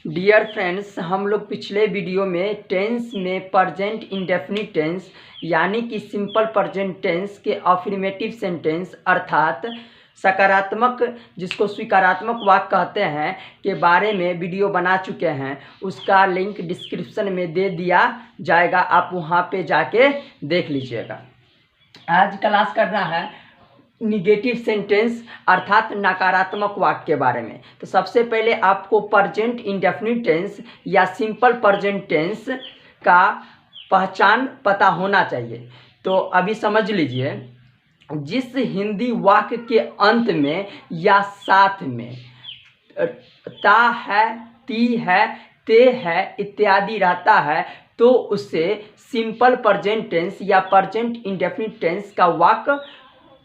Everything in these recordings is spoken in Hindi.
डियर फ्रेंड्स, हम लोग पिछले वीडियो में टेंस में प्रेजेंट इंडेफिनिट टेंस यानी कि सिंपल प्रेजेंट टेंस के अफर्मेटिव सेंटेंस अर्थात सकारात्मक जिसको स्वीकारात्मक वाक्य कहते हैं के बारे में वीडियो बना चुके हैं। उसका लिंक डिस्क्रिप्शन में दे दिया जाएगा, आप वहां पे जाके देख लीजिएगा। आज क्लास करना है निगेटिव सेंटेंस अर्थात नकारात्मक वाक्य के बारे में। तो सबसे पहले आपको प्रेजेंट इंडेफिनिट टेंस या सिंपल प्रेजेंट टेंस का पहचान पता होना चाहिए। तो अभी समझ लीजिए, जिस हिंदी वाक्य के अंत में या साथ में ता है, ती है, ते है इत्यादि रहता है तो उसे सिंपल प्रेजेंट टेंस या प्रेजेंट इंडेफिनिट टेंस का वाक्य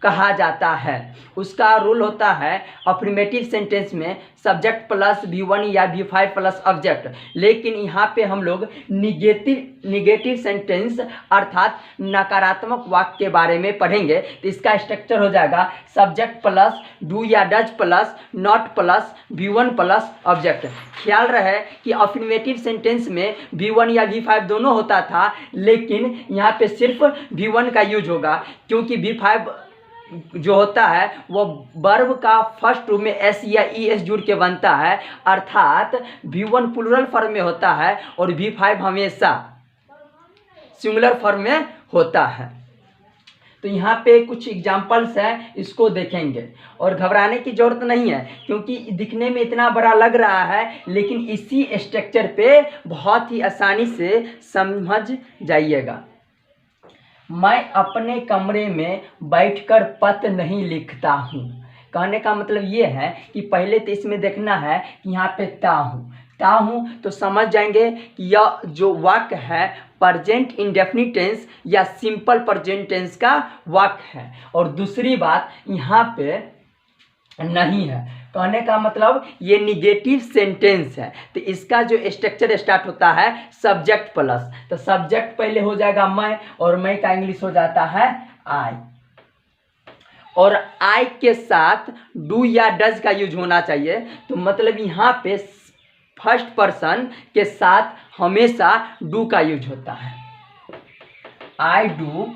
कहा जाता है। उसका रूल होता है अफर्मेटिव सेंटेंस में सब्जेक्ट प्लस V1 या V5 प्लस ऑब्जेक्ट। लेकिन यहाँ पे हम लोग निगेटिव सेंटेंस अर्थात नकारात्मक वाक्य के बारे में पढ़ेंगे। तो इसका स्ट्रक्चर हो जाएगा सब्जेक्ट प्लस डू या does plus not plus V1 plus object. ख्याल रहे कि अफर्मेटिव सेंटेंस में V1 या V5 दोनों होता था, लेकिन यहाँ पे सिर्फ V1 का यूज होगा क्योंकि V5 जो होता है वो वर्ब का फर्स्ट रूप में एस या ई एस जुड़ के बनता है, अर्थात V1 प्लूरल फॉर्म में होता है और V5 हमेशा सिंगुलर फॉर्म में होता है। तो यहाँ पे कुछ एग्जाम्पल्स है, इसको देखेंगे और घबराने की जरूरत नहीं है क्योंकि दिखने में इतना बड़ा लग रहा है, लेकिन इसी स्ट्रक्चर पे बहुत ही आसानी से समझ जाइएगा। मैं अपने कमरे में बैठकर पत्र नहीं लिखता हूँ। कहने का मतलब ये है कि पहले तो इसमें देखना है कि यहाँ पे ता हूँ तो समझ जाएंगे कि यह जो वाक्य है प्रेजेंट इंडेफिनिट टेंस या सिंपल प्रेजेंट टेंस का वाक्य है। और दूसरी बात यहाँ पे नहीं है, कहने का मतलब ये निगेटिव सेंटेंस है। तो इसका जो स्ट्रक्चर स्टार्ट होता है सब्जेक्ट प्लस, तो सब्जेक्ट पहले हो जाएगा मैं और मैं का इंग्लिश हो जाता है आई, और आई के साथ डू या डज का यूज होना चाहिए। तो मतलब यहाँ पे फर्स्ट पर्सन के साथ हमेशा डू का यूज होता है, आई डू।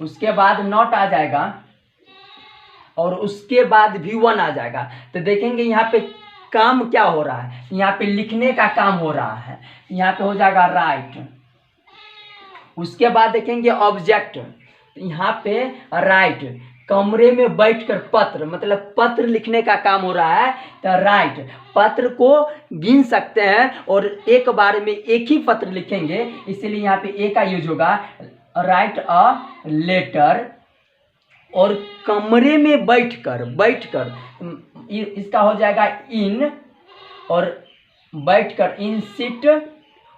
उसके बाद नॉट आ जाएगा और उसके बाद V1 आ जाएगा। तो देखेंगे यहाँ पे काम क्या हो रहा है, यहाँ पे लिखने का काम हो रहा है, यहाँ पे हो जाएगा राइट। उसके बाद देखेंगे ऑब्जेक्ट, यहाँ पे राइट। कमरे में बैठकर पत्र मतलब पत्र लिखने का काम हो रहा है, तो राइट। पत्र को गिन सकते हैं और एक बार में एक ही पत्र लिखेंगे, इसलिए यहाँ पे ए का यूज होगा, राइट अ लेटर। और कमरे में बैठकर इसका हो जाएगा इन, और बैठकर इन सीट।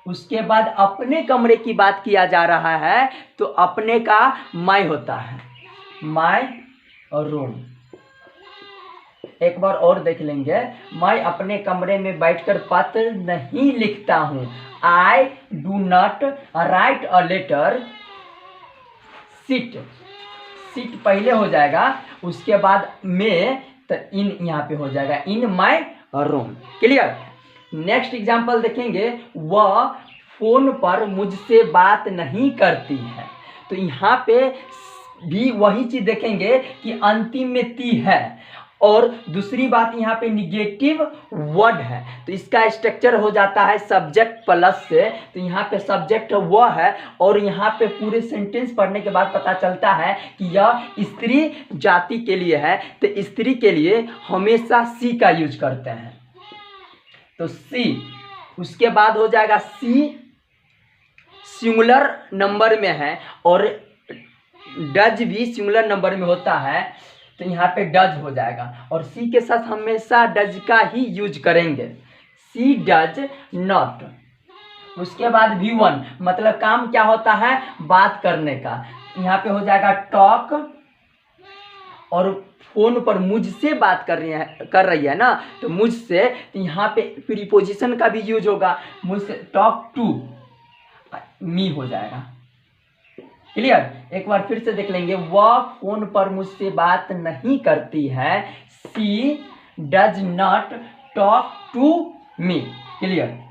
उसके बाद अपने कमरे की बात किया जा रहा है तो अपने का माय होता है, माय और रूम। एक बार और देख लेंगे, मैं अपने कमरे में बैठकर पत्र नहीं लिखता हूँ, I do not write a letter. Seat पहले हो जाएगा, उसके बाद में तो इन यहाँ पे हो जाएगा in my room. Clear. Next example देखेंगे, वह फोन पर मुझसे बात नहीं करती है। तो यहाँ पे भी वही चीज देखेंगे कि अंतिम में ती है, और दूसरी बात यहाँ पे निगेटिव वर्ड है तो इसका स्ट्रक्चर हो जाता है सब्जेक्ट प्लस से। तो यहाँ पे सब्जेक्ट वह है, और यहाँ पे पूरे सेंटेंस पढ़ने के बाद पता चलता है कि यह स्त्री जाति के लिए है, तो स्त्री के लिए हमेशा सी का यूज करते हैं, तो सी। उसके बाद हो जाएगा सी सिंगुलर नंबर में है और डज भी सिंगुलर नंबर में होता है, तो यहाँ पे डज हो जाएगा। और सी के साथ हमेशा डज का ही यूज करेंगे, सी डज नॉट। उसके बाद V1 मतलब काम क्या होता है, बात करने का। यहाँ पे हो जाएगा टॉक, और फोन पर मुझसे बात कर रही है ना, तो मुझसे, तो यहाँ पे प्रीपोजिशन का भी यूज होगा, मुझसे टॉक टू मी हो जाएगा। क्लियर। एक बार फिर से देख लेंगे, वह फोन पर मुझसे बात नहीं करती है, she does not talk to me. Clear.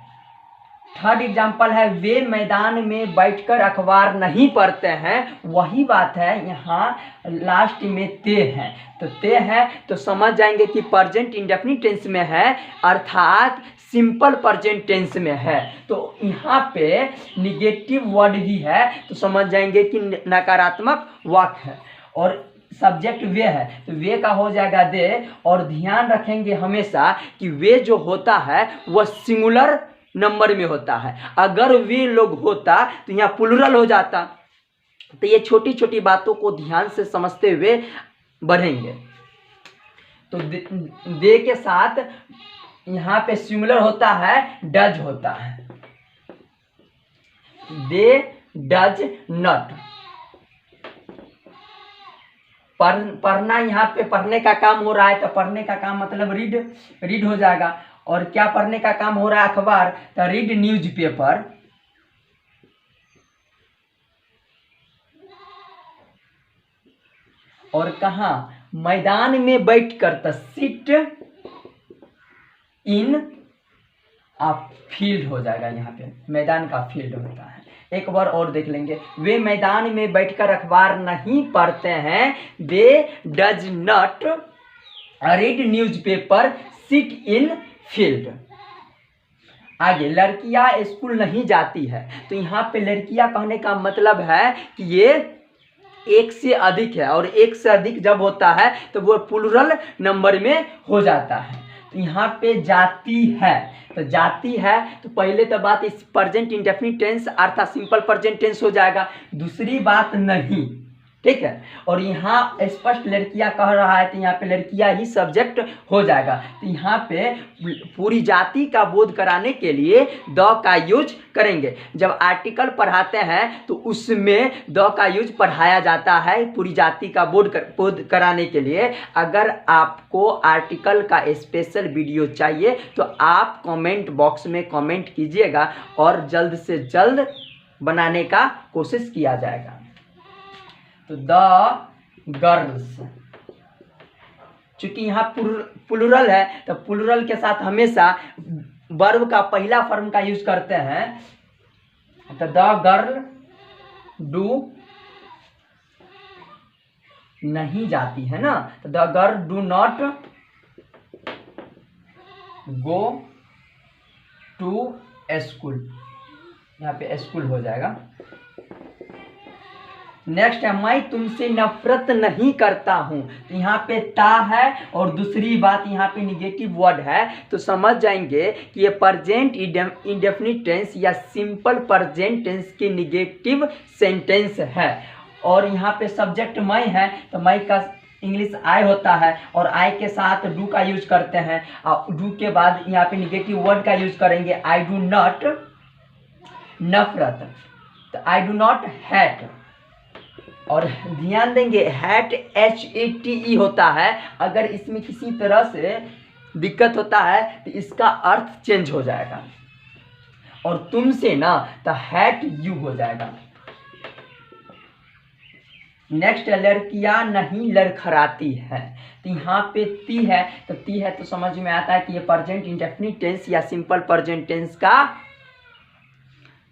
Third example है वे मैदान में बैठकर अखबार नहीं पढ़ते हैं। वही बात है, यहाँ लास्ट में ते है, तो ते है तो समझ जाएंगे कि प्रेजेंट इंडेफिनिट टेंस में है, अर्थात सिंपल प्रेजेंट टेंस में है। तो यहाँ पे निगेटिव वर्ड भी है तो समझ जाएंगे कि नकारात्मक वाक्य है। और सब्जेक्ट वे है तो वे का हो जाएगा दे। और ध्यान रखेंगे हमेशा कि वे जो होता है वह सिंगुलर नंबर में होता है। अगर वे लोग होता तो यहाँ प्लूरल हो जाता। तो ये छोटी छोटी बातों को ध्यान से समझते हुए बढ़ेंगे। तो दे के साथ यहाँ पे सिंगुलर होता है, डज होता है। दे डज नॉट। पढ़ना, यहाँ पे पढ़ने का काम हो रहा है तो पढ़ने का काम मतलब रीड हो जाएगा। और क्या पढ़ने का काम हो रहा है? अखबार, तो रीड न्यूज़पेपर। और कहाँ? मैदान में बैठकर, तो सिट इन अ फील्ड हो जाएगा। यहाँ पे मैदान का फील्ड होता है। एक बार और देख लेंगे, वे मैदान में बैठकर अखबार नहीं पढ़ते हैं। दे does not read newspaper, sit in field. आगे, लड़कियां स्कूल नहीं जाती है। तो यहाँ पे लड़कियां कहने का मतलब है कि ये एक से अधिक है, और एक से अधिक जब होता है तो वो प्लूरल नंबर में हो जाता है। तो यहाँ पे जाती है, तो जाती है तो पहले तो बात इस प्रेजेंट इंडेफिनिट टेंस अर्थात सिंपल प्रेजेंट टेंस हो जाएगा। दूसरी बात नहीं, ठीक है। और यहाँ स्पष्ट लड़कियां कह रहा है तो यहाँ पे लड़कियां ही सब्जेक्ट हो जाएगा। तो यहाँ पे पूरी जाति का बोध कराने के लिए द का यूज करेंगे। जब आर्टिकल पढ़ाते हैं तो उसमें द का यूज पढ़ाया जाता है पूरी जाति का बोध कराने के लिए। अगर आपको आर्टिकल का स्पेशल वीडियो चाहिए तो आप कमेंट बॉक्स में कमेंट कीजिएगा और जल्द से जल्द बनाने का कोशिश किया जाएगा। तो द गर्ल्स, चूंकि यहाँ प्लूरल है तो प्लूरल के साथ हमेशा वर्ब का पहला फॉर्म का यूज करते हैं। तो द गर्ल डू नहीं जाती है ना, तो the girl do not go to school, यहाँ पे स्कूल हो जाएगा। नेक्स्ट है मैं तुमसे नफरत नहीं करता हूं। तो यहाँ पे ता है और दूसरी बात यहाँ पे निगेटिव वर्ड है, तो समझ जाएंगे कि ये प्रेजेंट इंडेफिनिट टेंस या सिंपल प्रेजेंट टेंस की निगेटिव सेंटेंस है। और यहाँ पे सब्जेक्ट मैं है तो मैं का इंग्लिश आई होता है और आई के साथ डू का यूज करते हैं। और डू के बाद यहाँ पे निगेटिव वर्ड का यूज करेंगे, आई डू नॉट नफरत, तो आई डू नॉट हैट। और ध्यान देंगे हैट HATE होता है। अगर इसमें किसी तरह से दिक्कत होता है तो इसका अर्थ चेंज हो जाएगा। और तुमसे ना तो हैट यू हो जाएगा। नेक्स्ट लड़कियां नहीं लड़खड़ाती है। तो यहाँ पे ती है तो समझ में आता है कि ये प्रेजेंट इंडेफिनिट टेंस या सिंपल प्रेजेंट टेंस का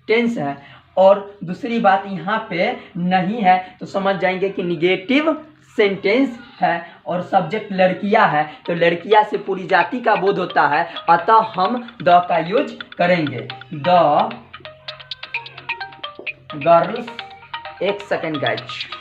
टेंस है। और दूसरी बात यहाँ पे नहीं है तो समझ जाएंगे कि निगेटिव सेंटेंस है। और सब्जेक्ट लड़कियां है तो लड़कियां से पूरी जाति का बोध होता है, अतः हम द का यूज करेंगे। द गर्ल्स, एक सेकेंड गाइज।